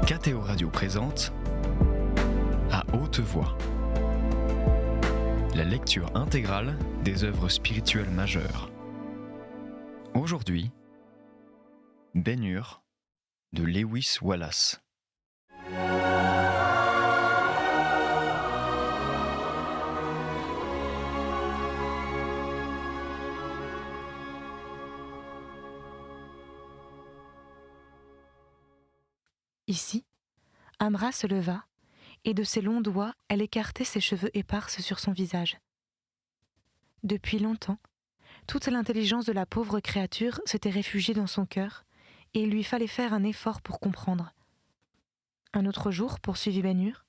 KTO Radio présente À haute voix, la lecture intégrale des œuvres spirituelles majeures. Aujourd'hui, Ben-Hur de Lewis Wallace. Ici, Amra se leva, et de ses longs doigts, elle écartait ses cheveux épars sur son visage. Depuis longtemps, toute l'intelligence de la pauvre créature s'était réfugiée dans son cœur, et il lui fallait faire un effort pour comprendre. Un autre jour, poursuivit Ben-Hur,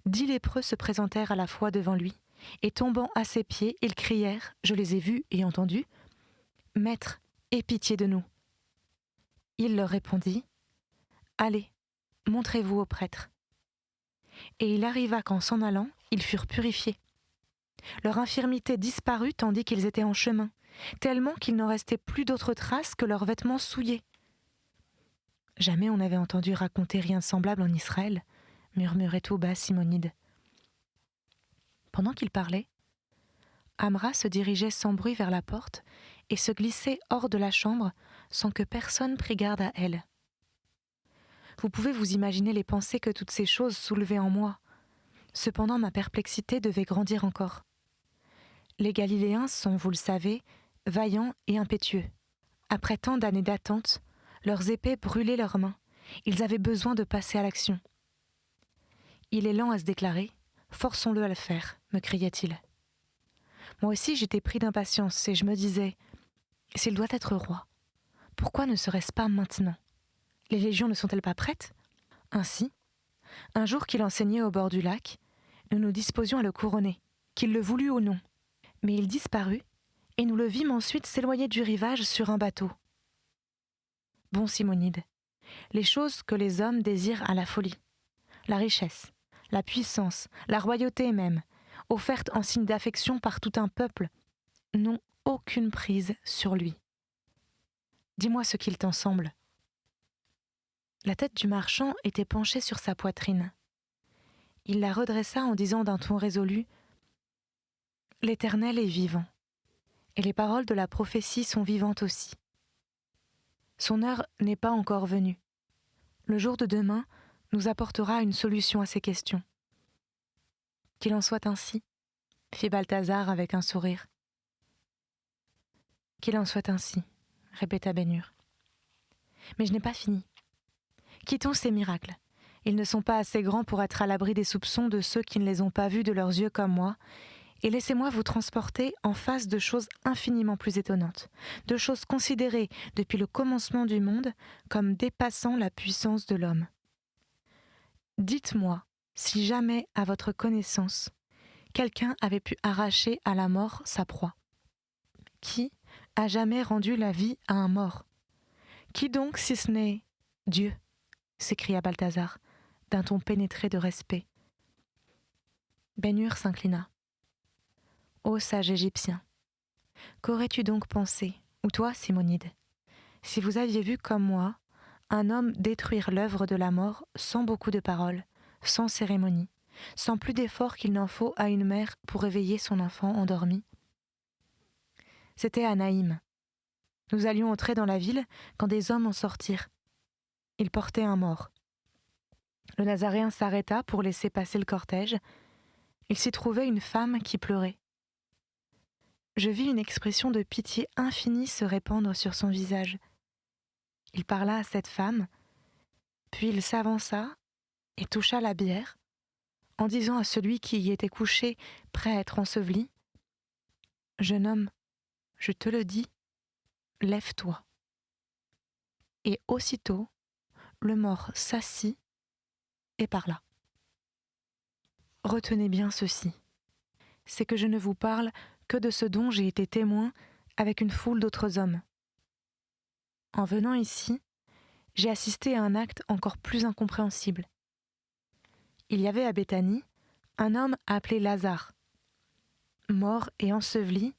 10 lépreux se présentèrent à la fois devant lui, et tombant à ses pieds, ils crièrent, je les ai vus et entendus, « Maître, aie pitié de nous !» Il leur répondit, « Allez, montrez-vous au prêtre. » Et il arriva qu'en s'en allant, ils furent purifiés. Leur infirmité disparut tandis qu'ils étaient en chemin, tellement qu'il n'en restait plus d'autre trace que leurs vêtements souillés. Jamais on n'avait entendu raconter rien de semblable en Israël, murmurait tout bas Simonide. Pendant qu'il parlait, Amra se dirigeait sans bruit vers la porte et se glissait hors de la chambre sans que personne prît garde à elle. Vous pouvez vous imaginer les pensées que toutes ces choses soulevaient en moi. Cependant, ma perplexité devait grandir encore. Les Galiléens sont, vous le savez, vaillants et impétueux. Après tant d'années d'attente, leurs épées brûlaient leurs mains. Ils avaient besoin de passer à l'action. « Il est lent à se déclarer, forçons-le à le faire », me criait-il. Moi aussi j'étais pris d'impatience et je me disais « S'il doit être roi, pourquoi ne serait-ce pas maintenant ? Les légions ne sont-elles pas prêtes ? » Ainsi, un jour qu'il enseignait au bord du lac, nous nous disposions à le couronner, qu'il le voulût ou non. Mais il disparut, et nous le vîmes ensuite s'éloigner du rivage sur un bateau. Bon Simonide, les choses que les hommes désirent à la folie, la richesse, la puissance, la royauté même, offertes en signe d'affection par tout un peuple, n'ont aucune prise sur lui. Dis-moi ce qu'il t'en semble. La tête du marchand était penchée sur sa poitrine. Il la redressa en disant d'un ton résolu « L'Éternel est vivant, et les paroles de la prophétie sont vivantes aussi. Son heure n'est pas encore venue. Le jour de demain nous apportera une solution à ces questions. » « Qu'il en soit ainsi, » fit Balthazar avec un sourire. « Qu'il en soit ainsi, » répéta Ben-Hur. « Mais je n'ai pas fini. Quittons ces miracles. Ils ne sont pas assez grands pour être à l'abri des soupçons de ceux qui ne les ont pas vus de leurs yeux comme moi, et laissez-moi vous transporter en face de choses infiniment plus étonnantes, de choses considérées depuis le commencement du monde comme dépassant la puissance de l'homme. Dites-moi si jamais, à votre connaissance, quelqu'un avait pu arracher à la mort sa proie. Qui a jamais rendu la vie à un mort ? Qui donc, si ce n'est Dieu ? S'écria Balthazar, d'un ton pénétré de respect. Ben-Hur s'inclina. Ô sage Égyptien, qu'aurais-tu donc pensé, ou toi, Simonide, si vous aviez vu comme moi un homme détruire l'œuvre de la mort sans beaucoup de paroles, sans cérémonie, sans plus d'effort qu'il n'en faut à une mère pour réveiller son enfant endormi ? C'était à Naïm. Nous allions entrer dans la ville quand des hommes en sortirent. Ils portaient un mort. Le Nazaréen s'arrêta pour laisser passer le cortège. Il s'y trouvait une femme qui pleurait. Je vis une expression de pitié infinie se répandre sur son visage. Il parla à cette femme, puis il s'avança et toucha la bière, en disant à celui qui y était couché, prêt à être enseveli, « Jeune homme, je te le dis, lève-toi. » Et aussitôt, le mort s'assit et parla. Retenez bien ceci, c'est que je ne vous parle que de ce dont j'ai été témoin avec une foule d'autres hommes. En venant ici, j'ai assisté à un acte encore plus incompréhensible. Il y avait à Béthanie un homme appelé Lazare. Mort et enseveli,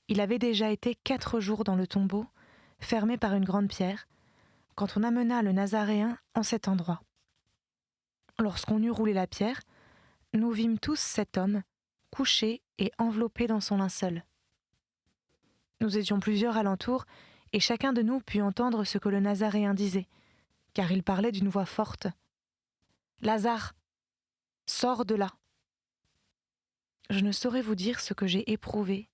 il avait déjà été 4 jours dans le tombeau, fermé par une grande pierre, quand on amena le Nazaréen en cet endroit. Lorsqu'on eut roulé la pierre, nous vîmes tous cet homme, couché et enveloppé dans son linceul. Nous étions plusieurs alentour, et chacun de nous put entendre ce que le Nazaréen disait, car il parlait d'une voix forte. « Lazare, sors de là !» Je ne saurais vous dire ce que j'ai éprouvé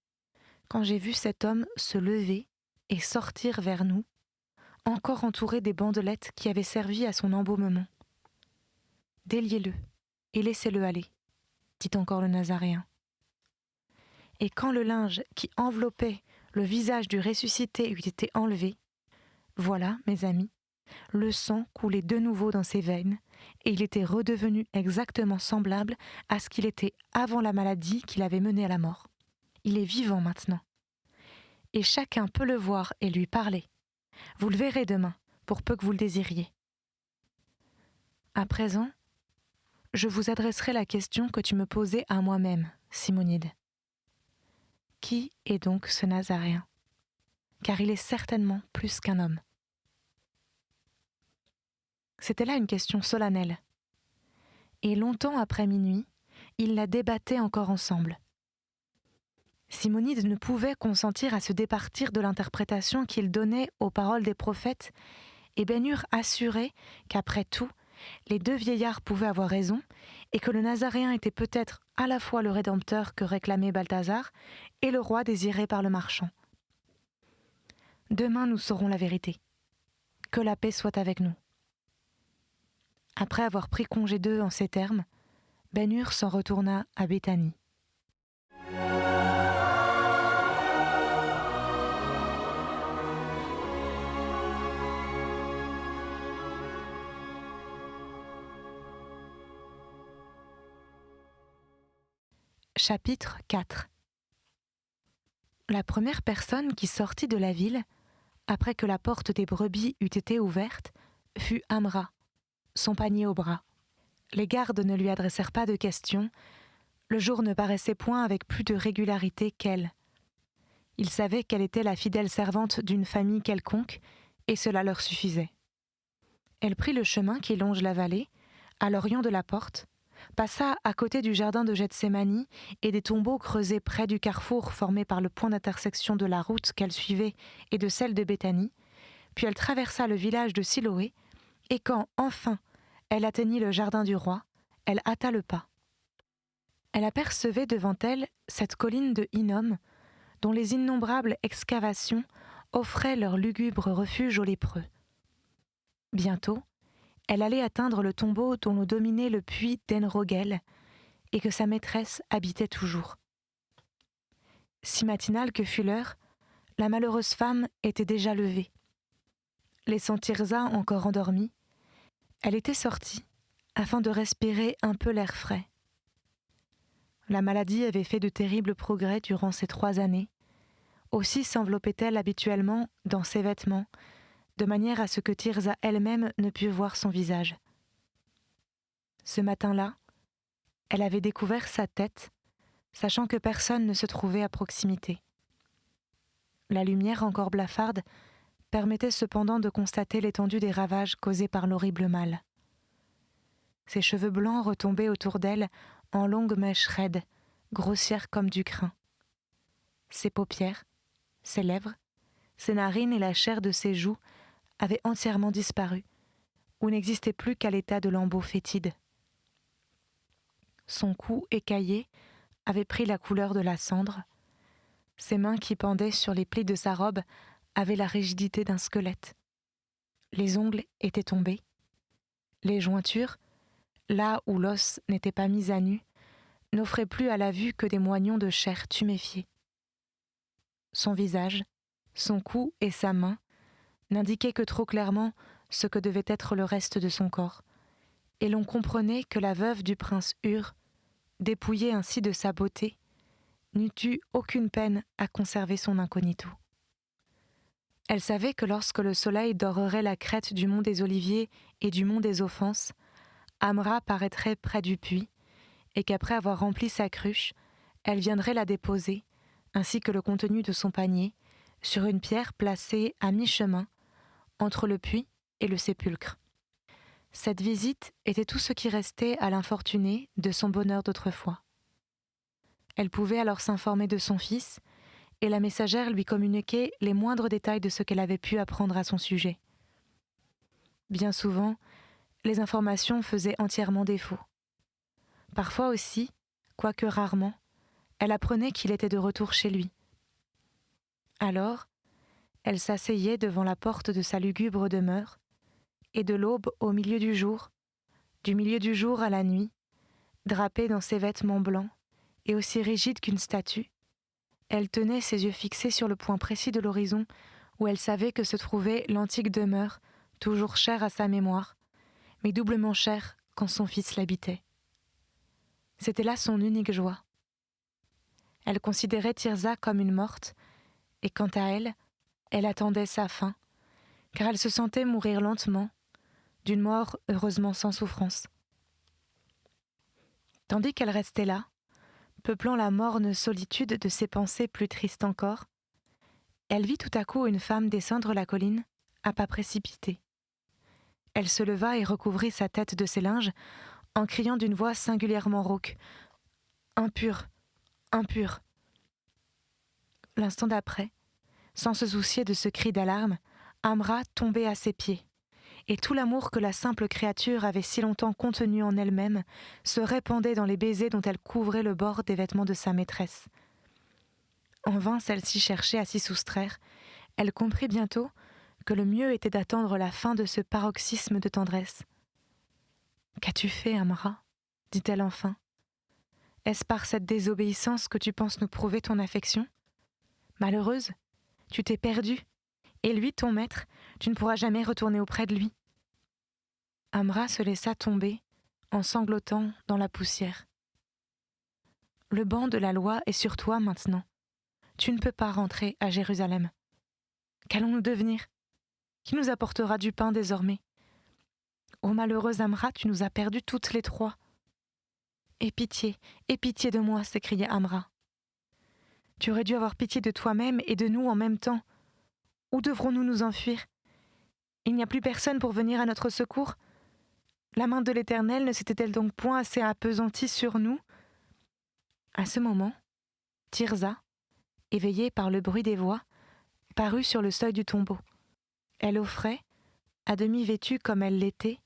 quand j'ai vu cet homme se lever et sortir vers nous, encore entouré des bandelettes qui avaient servi à son embaumement. « Déliez-le et laissez-le aller », dit encore le Nazaréen. Et quand le linge qui enveloppait le visage du ressuscité eut été enlevé, voilà, mes amis, le sang coulait de nouveau dans ses veines, et il était redevenu exactement semblable à ce qu'il était avant la maladie qui l'avait mené à la mort. Il est vivant maintenant. Et chacun peut le voir et lui parler. Vous le verrez demain, pour peu que vous le désiriez. À présent, je vous adresserai la question que tu me posais à moi-même, Simonide. Qui est donc ce Nazaréen ? Car il est certainement plus qu'un homme. C'était là une question solennelle. Et longtemps après minuit, ils la débattaient encore ensemble. Simonide ne pouvait consentir à se départir de l'interprétation qu'il donnait aux paroles des prophètes, et Ben-Hur assurait qu'après tout, les deux vieillards pouvaient avoir raison, et que le Nazaréen était peut-être à la fois le Rédempteur que réclamait Balthazar et le roi désiré par le marchand. Demain nous saurons la vérité. Que la paix soit avec nous. Après avoir pris congé d'eux en ces termes, Ben-Hur s'en retourna à Béthanie. Chapitre 4. La première personne qui sortit de la ville, après que la porte des brebis eut été ouverte, fut Amra, son panier au bras. Les gardes ne lui adressèrent pas de questions, le jour ne paraissait point avec plus de régularité qu'elle. Ils savaient qu'elle était la fidèle servante d'une famille quelconque, et cela leur suffisait. Elle prit le chemin qui longe la vallée, à l'orient de la porte, passa à côté du jardin de Gethsémani et des tombeaux creusés près du carrefour formé par le point d'intersection de la route qu'elle suivait et de celle de Béthanie, puis elle traversa le village de Siloé, et quand, enfin, elle atteignit le jardin du roi, elle hâta le pas. Elle apercevait devant elle cette colline de Hinnom, dont les innombrables excavations offraient leur lugubre refuge aux lépreux. Bientôt, elle allait atteindre le tombeau dont l'on dominait le puits d'Enrogel et que sa maîtresse habitait toujours. Si matinale que fut l'heure, la malheureuse femme était déjà levée. Laissant Tirza encore endormie, elle était sortie afin de respirer un peu l'air frais. La maladie avait fait de terribles progrès durant ces 3 années. Aussi s'enveloppait-elle habituellement dans ses vêtements, de manière à ce que Tirza elle-même ne pût voir son visage. Ce matin-là, elle avait découvert sa tête, sachant que personne ne se trouvait à proximité. La lumière encore blafarde permettait cependant de constater l'étendue des ravages causés par l'horrible mal. Ses cheveux blancs retombaient autour d'elle en longues mèches raides, grossières comme du crin. Ses paupières, ses lèvres, ses narines et la chair de ses joues avaient entièrement disparu, ou n'existaient plus qu'à l'état de lambeaux fétides. Son cou écaillé avait pris la couleur de la cendre. Ses mains qui pendaient sur les plis de sa robe avaient la rigidité d'un squelette. Les ongles étaient tombés. Les jointures, là où l'os n'était pas mis à nu, n'offraient plus à la vue que des moignons de chair tuméfiée. Son visage, son cou et sa main n'indiquaient que trop clairement ce que devait être le reste de son corps, et l'on comprenait que la veuve du prince Hur, dépouillée ainsi de sa beauté, n'eût eu aucune peine à conserver son incognito. Elle savait que lorsque le soleil dorerait la crête du mont des Oliviers et du mont des Offenses, Amra paraîtrait près du puits, et qu'après avoir rempli sa cruche, elle viendrait la déposer, ainsi que le contenu de son panier, sur une pierre placée à mi-chemin, entre le puits et le sépulcre. Cette visite était tout ce qui restait à l'infortunée de son bonheur d'autrefois. Elle pouvait alors s'informer de son fils, et la messagère lui communiquait les moindres détails de ce qu'elle avait pu apprendre à son sujet. Bien souvent, les informations faisaient entièrement défaut. Parfois aussi, quoique rarement, elle apprenait qu'il était de retour chez lui. Alors, elle s'asseyait devant la porte de sa lugubre demeure, et de l'aube au milieu du jour à la nuit, drapée dans ses vêtements blancs et aussi rigide qu'une statue, elle tenait ses yeux fixés sur le point précis de l'horizon où elle savait que se trouvait l'antique demeure, toujours chère à sa mémoire, mais doublement chère quand son fils l'habitait. C'était là son unique joie. Elle considérait Tirza comme une morte, et quant à elle, elle attendait sa fin, car elle se sentait mourir lentement, d'une mort heureusement sans souffrance. Tandis qu'elle restait là, peuplant la morne solitude de ses pensées plus tristes encore, elle vit tout à coup une femme descendre la colline, à pas précipités. Elle se leva et recouvrit sa tête de ses linges, en criant d'une voix singulièrement rauque « Impur, impur !» L'instant d'après, sans se soucier de ce cri d'alarme, Amra tombait à ses pieds, et tout l'amour que la simple créature avait si longtemps contenu en elle-même se répandait dans les baisers dont elle couvrait le bord des vêtements de sa maîtresse. En vain celle-ci cherchait à s'y soustraire, elle comprit bientôt que le mieux était d'attendre la fin de ce paroxysme de tendresse. « Qu'as-tu fait, Amra ?» dit-elle enfin. « Est-ce par cette désobéissance que tu penses nous prouver ton affection ? Malheureuse, tu t'es perdue, et lui, ton maître, tu ne pourras jamais retourner auprès de lui. » Amra se laissa tomber, en sanglotant, dans la poussière. « Le banc de la loi est sur toi maintenant. Tu ne peux pas rentrer à Jérusalem. Qu'allons-nous devenir ? Qui nous apportera du pain désormais ? Ô malheureuse Amra, tu nous as perdus toutes les trois. »« Aie pitié de moi !» s'écria Amra. « Tu aurais dû avoir pitié de toi-même et de nous en même temps. Où devrons-nous nous enfuir ? Il n'y a plus personne pour venir à notre secours. La main de l'Éternel ne s'était-elle donc point assez appesantie sur nous ?» À ce moment, Tirza, éveillée par le bruit des voix, parut sur le seuil du tombeau. Elle offrait, à demi vêtue comme elle l'était,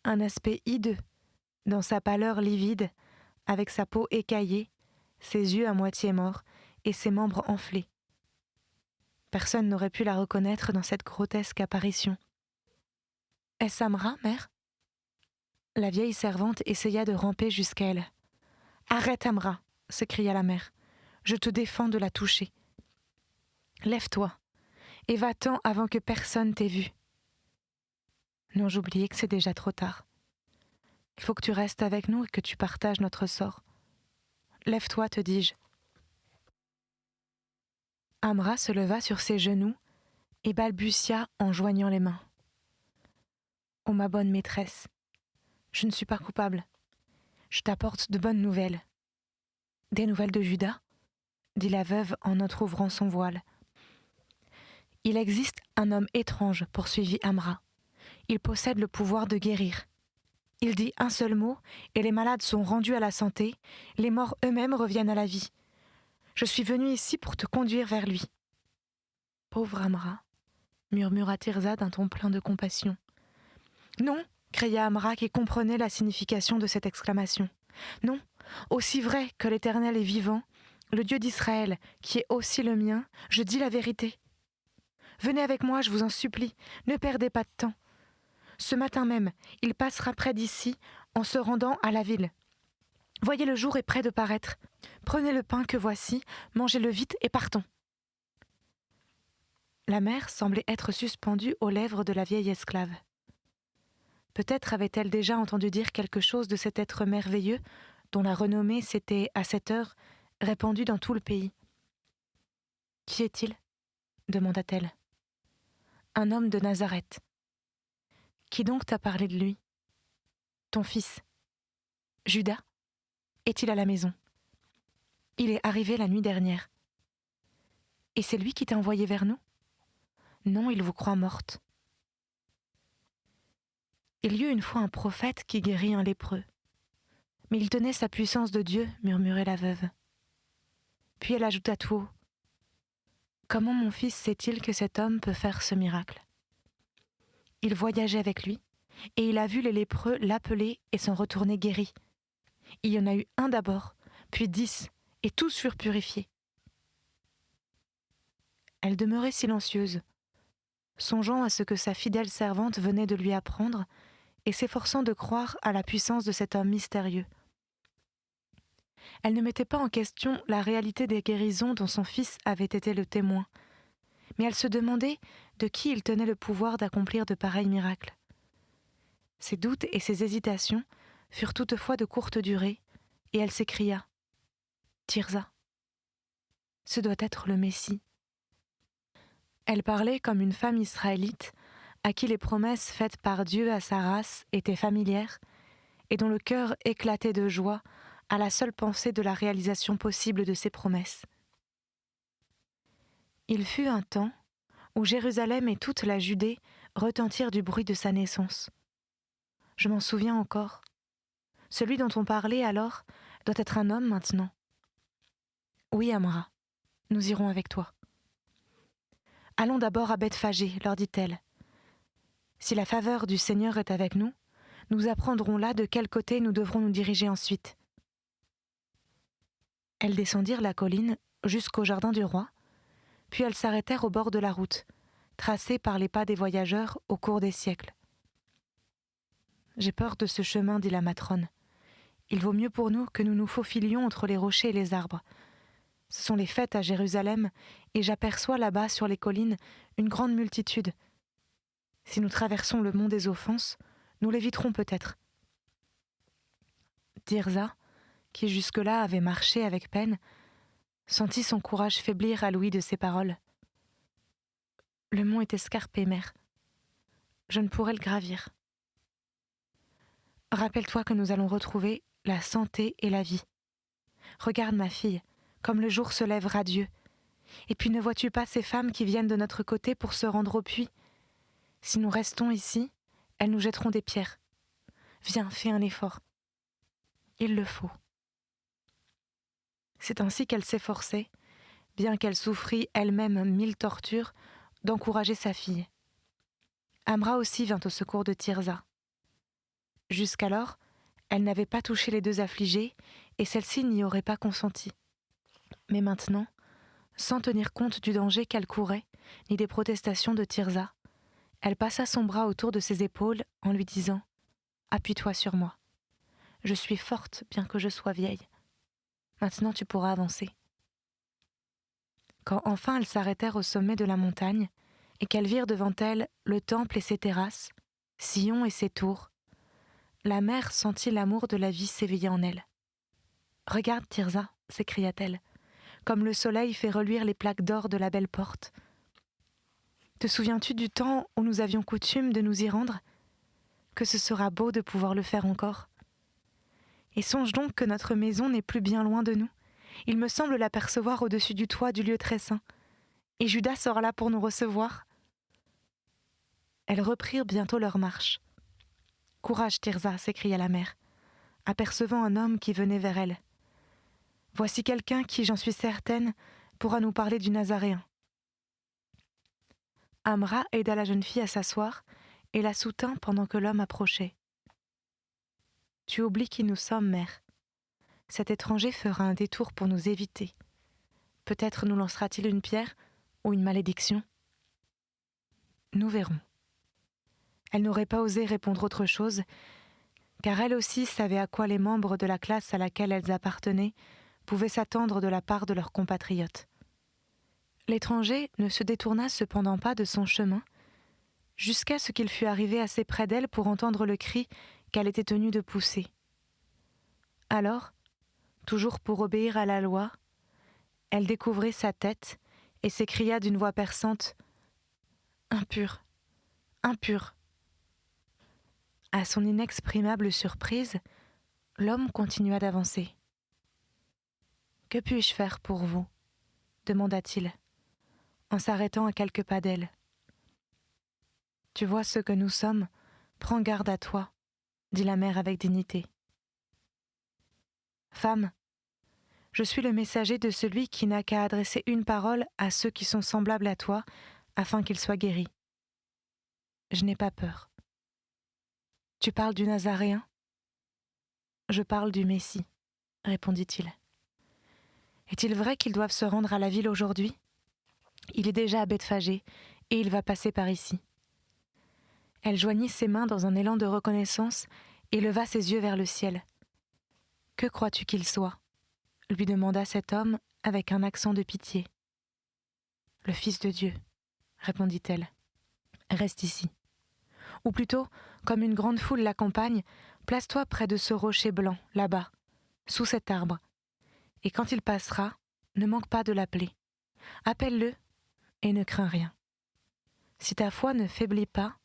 un aspect hideux, dans sa pâleur livide, avec sa peau écaillée, ses yeux à moitié morts et ses membres enflés. Personne n'aurait pu la reconnaître dans cette grotesque apparition. « Est-ce Amra, mère ?» La vieille servante essaya de ramper jusqu'à elle. « Arrête, Amra !» s'écria la mère. « Je te défends de la toucher. Lève-toi et va-t'en avant que personne t'ait vu. » « Non, j'oubliais que c'est déjà trop tard. Il faut que tu restes avec nous et que tu partages notre sort. Lève-toi, te dis-je. » Amra se leva sur ses genoux et balbutia en joignant les mains. « Ô ma bonne maîtresse, je ne suis pas coupable. Je t'apporte de bonnes nouvelles. »« Des nouvelles de Juda ?» dit la veuve en entr'ouvrant son voile. « Il existe un homme étrange, poursuivit Amra. Il possède le pouvoir de guérir. Il dit un seul mot et les malades sont rendus à la santé, les morts eux-mêmes reviennent à la vie. Je suis venue ici pour te conduire vers lui. »« Pauvre Amra !» murmura Tirza d'un ton plein de compassion. « Non !» cria Amra qui comprenait la signification de cette exclamation. « Non, aussi vrai que l'Éternel est vivant, le Dieu d'Israël, qui est aussi le mien, je dis la vérité. Venez avec moi, je vous en supplie, ne perdez pas de temps. Ce matin même, il passera près d'ici en se rendant à la ville. Voyez, le jour est près de paraître. Prenez le pain que voici, mangez-le vite et partons. » La mère semblait être suspendue aux lèvres de la vieille esclave. Peut-être avait-elle déjà entendu dire quelque chose de cet être merveilleux dont la renommée s'était, à cette heure, répandue dans tout le pays. « Qui est-il » demanda-t-elle. « Un homme de Nazareth. » « Qui donc t'a parlé de lui ? » ?»« Ton fils. »« Judas ? Est-il à la maison ? » ?»« Il est arrivé la nuit dernière. »« Et c'est lui qui t'a envoyé vers nous ? » ?»« Non, il vous croit morte. » Il y eut une fois un prophète qui guérit un lépreux. Mais il tenait sa puissance de Dieu, murmurait la veuve. Puis elle ajouta tout haut. Comment mon fils sait-il que cet homme peut faire ce miracle ? Il voyageait avec lui, et il a vu les lépreux l'appeler et s'en retourner guéris. Il y en a eu un d'abord, puis 10, et tous furent purifiés. Elle demeurait silencieuse, songeant à ce que sa fidèle servante venait de lui apprendre et s'efforçant de croire à la puissance de cet homme mystérieux. Elle ne mettait pas en question la réalité des guérisons dont son fils avait été le témoin, mais elle se demandait de qui il tenait le pouvoir d'accomplir de pareils miracles. Ses doutes et ses hésitations furent toutefois de courte durée, et elle s'écria « Tirza, ce doit être le Messie ». Elle parlait comme une femme israélite à qui les promesses faites par Dieu à sa race étaient familières et dont le cœur éclatait de joie à la seule pensée de la réalisation possible de ses promesses. Il fut un temps où Jérusalem et toute la Judée retentirent du bruit de sa naissance. Je m'en souviens encore. Celui dont on parlait alors doit être un homme maintenant. Oui, Amra, nous irons avec toi. Allons d'abord à Bethphagée, leur dit-elle. Si la faveur du Seigneur est avec nous, nous apprendrons là de quel côté nous devrons nous diriger ensuite. Elles descendirent la colline jusqu'au jardin du roi, puis elles s'arrêtèrent au bord de la route, tracée par les pas des voyageurs au cours des siècles. « J'ai peur de ce chemin, dit la matrone. Il vaut mieux pour nous que nous nous faufilions entre les rochers et les arbres. Ce sont les fêtes à Jérusalem, et j'aperçois là-bas sur les collines une grande multitude. Si nous traversons le mont des offenses, nous l'éviterons peut-être. » Tirza, qui jusque-là avait marché avec peine, sentit son courage faiblir à l'ouïe de ces paroles. « Le mont est escarpé, mère. Je ne pourrai le gravir. Rappelle-toi que nous allons retrouver la santé et la vie. Regarde ma fille, comme le jour se lève radieux. Et puis ne vois-tu pas ces femmes qui viennent de notre côté pour se rendre au puits ? Si nous restons ici, elles nous jetteront des pierres. Viens, fais un effort. Il le faut. » C'est ainsi qu'elle s'efforçait, bien qu'elle souffrît elle-même 1000 tortures, d'encourager sa fille. Amra aussi vint au secours de Tirza. Jusqu'alors, elle n'avait pas touché les deux affligées et celle-ci n'y aurait pas consenti. Mais maintenant, sans tenir compte du danger qu'elle courait, ni des protestations de Tirza, elle passa son bras autour de ses épaules en lui disant « Appuie-toi sur moi. Je suis forte bien que je sois vieille. Maintenant tu pourras avancer. » Quand enfin elles s'arrêtèrent au sommet de la montagne et qu'elles virent devant elles le temple et ses terrasses, Sion et ses tours, la mère sentit l'amour de la vie s'éveiller en elle. « Regarde, Tirza, s'écria-t-elle, comme le soleil fait reluire les plaques d'or de la belle porte. Te souviens-tu du temps où nous avions coutume de nous y rendre ? Que ce sera beau de pouvoir le faire encore. Et songe donc que notre maison n'est plus bien loin de nous. Il me semble l'apercevoir au-dessus du toit du lieu très saint. Et Judas sera là pour nous recevoir. » Elles reprirent bientôt leur marche. « Courage, Tirza, s'écria la mère, apercevant un homme qui venait vers elle. Voici quelqu'un qui, j'en suis certaine, pourra nous parler du Nazaréen. » Amra aida la jeune fille à s'asseoir et la soutint pendant que l'homme approchait. « Tu oublies qui nous sommes, mère. Cet étranger fera un détour pour nous éviter. Peut-être nous lancera-t-il une pierre ou une malédiction. Nous verrons. » Elle n'aurait pas osé répondre autre chose, car elle aussi savait à quoi les membres de la classe à laquelle elles appartenaient pouvaient s'attendre de la part de leurs compatriotes. L'étranger ne se détourna cependant pas de son chemin, jusqu'à ce qu'il fût arrivé assez près d'elle pour entendre le cri qu'elle était tenue de pousser. Alors, toujours pour obéir à la loi, elle découvrit sa tête et s'écria d'une voix perçante « Impur, impur !» À son inexprimable surprise, l'homme continua d'avancer. « Que puis-je faire pour vous ?» demanda-t-il, en s'arrêtant à quelques pas d'elle. « Tu vois ce que nous sommes, Prends garde à toi, dit la mère avec dignité. Femme, je suis le messager de celui qui n'a qu'à adresser une parole à ceux qui sont semblables à toi, afin qu'ils soient guéris. Je n'ai pas peur. Tu parles du Nazaréen ? Je parle du Messie, répondit-il. Est-il vrai qu'ils doivent se rendre à la ville aujourd'hui ? Il est déjà à Bethphagée, et il va passer par ici. Elle joignit ses mains dans un élan de reconnaissance et leva ses yeux vers le ciel. « Que crois-tu qu'il soit ?» lui demanda cet homme avec un accent de pitié. « Le Fils de Dieu, » répondit-elle. « Reste ici. Ou plutôt, comme une grande foule l'accompagne, place-toi près de ce rocher blanc, là-bas, sous cet arbre. Et quand il passera, ne manque pas de l'appeler. Appelle-le et ne crains rien. Si ta foi ne faiblit pas,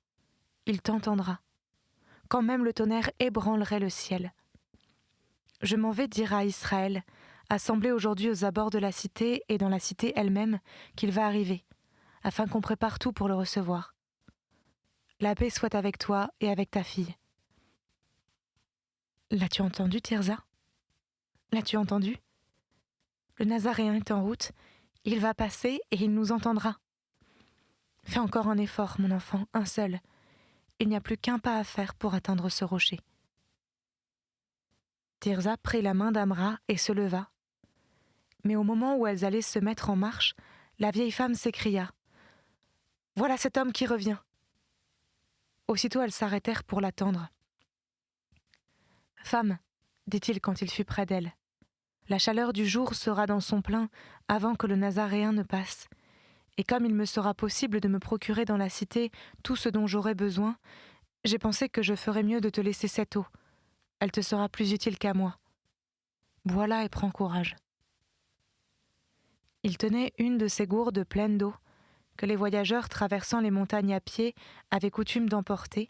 il t'entendra, quand même le tonnerre ébranlerait le ciel. Je m'en vais dire à Israël, assemblé aujourd'hui aux abords de la cité et dans la cité elle-même, qu'il va arriver, afin qu'on prépare tout pour le recevoir. La paix soit avec toi et avec ta fille. » L'as-tu entendu, Tirza ? L'as-tu entendu ? Le Nazaréen est en route, il va passer et il nous entendra. Fais encore un effort, mon enfant, un seul. Il n'y a plus qu'un pas à faire pour atteindre ce rocher. Tirza prit la main d'Amra et se leva. Mais au moment où elles allaient se mettre en marche, la vieille femme s'écria « Voilà cet homme qui revient !» Aussitôt elles s'arrêtèrent pour l'attendre. « Femme, dit-il quand il fut près d'elle, la chaleur du jour sera dans son plein avant que le Nazaréen ne passe. Et comme il me sera possible de me procurer dans la cité tout ce dont j'aurai besoin, j'ai pensé que je ferais mieux de te laisser cette eau. Elle te sera plus utile qu'à moi. Bois-la et prends courage. » Il tenait une de ces gourdes pleines d'eau que les voyageurs traversant les montagnes à pied avaient coutume d'emporter,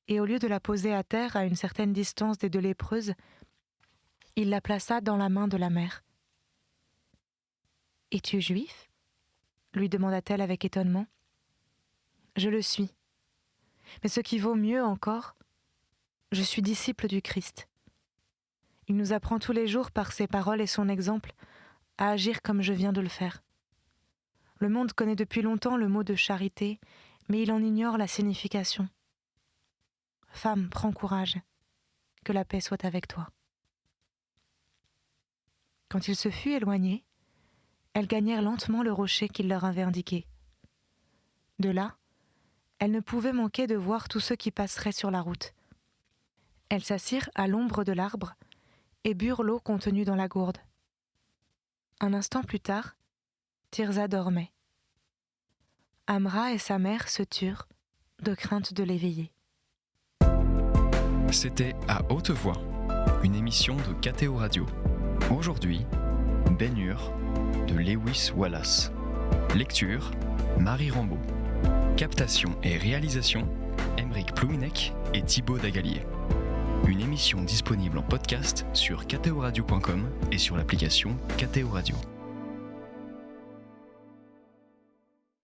et au lieu de la poser à terre à une certaine distance des deux lépreuses, il la plaça dans la main de la mère. « Es-tu juif ?» lui demanda-t-elle avec étonnement. « Je le suis. Mais ce qui vaut mieux encore, je suis disciple du Christ. Il nous apprend tous les jours par ses paroles et son exemple à agir comme je viens de le faire. Le monde connaît depuis longtemps le mot de charité, mais il en ignore la signification. Femme, prends courage, que la paix soit avec toi. » Quand il se fut éloigné, elles gagnèrent lentement le rocher qu'il leur avait indiqué. De là, elles ne pouvaient manquer de voir tous ceux qui passeraient sur la route. Elles s'assirent à l'ombre de l'arbre et burent l'eau contenue dans la gourde. Un instant plus tard, Tirza dormait. Amra et sa mère se turent, de crainte de l'éveiller. C'était À Haute Voix, une émission de KTO Radio. Aujourd'hui, Ben-Hur de Lewis Wallace. Lecture, Marie Rambaud. Captation et réalisation, Aymeric Plouinec et Thibaut Dagalier. Une émission disponible en podcast sur ktoradio.com et sur l'application KTO Radio.